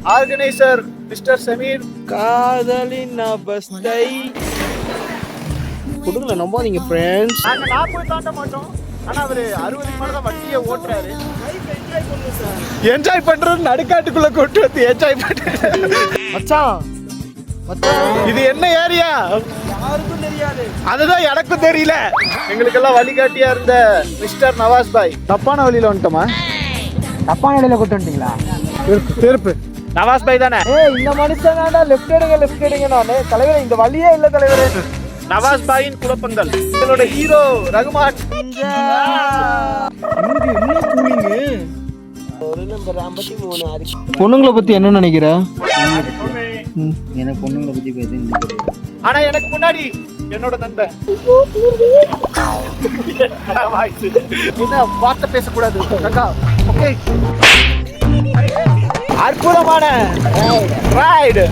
Organiser mister Sameer. காதலின் அவஸ்தை கொடுங்கல, நம்பாதீங்க ஃப்ரெண்ட்ஸ். நாங்க 40 தாண்ட மாட்டோம். ஆனா அவரு 60 மேல தான் வண்டியை ஓட்டுறாரு. என்ஜாய் பண்றது நடுக்காட்டுக்குள்ள கொண்டு வந்து என்ஜாய் பண்றது. மச்சான் இது என்ன ஏரியா யாருக்கும் தெரியாது. அதுதான் எனக்கும் தெரியல. எங்களுக்கெல்லாம் வழிகாட்டியா இருந்த மிஸ்டர் நவாஸ் பாய் தப்பான வழியில வந்துட்டோமா? தப்பான வழியில கொண்டு வந்துட்டீங்களா? திருப்பு நவாஸ் பாய் தானே? இந்த மனுஷன் லெஃப்ட் எடுங்க நானு தலைவரே, இந்த வழியே இல்ல தலைவரே. நவாஸ் பாயின் குழப்பங்கள். எங்களோட ஹீரோ ரகுமான். பொண்ணுங்களை பத்தி என்ன நினைக்கிற? எனக்கு பொண்ணுங்களை பத்தி பேச. ஆனா எனக்கு முன்னாடி என்னோட நண்பன் என்ன வார்த்தை பேசக்கூடாது. ஓகே, அற்புதமான ரைடு.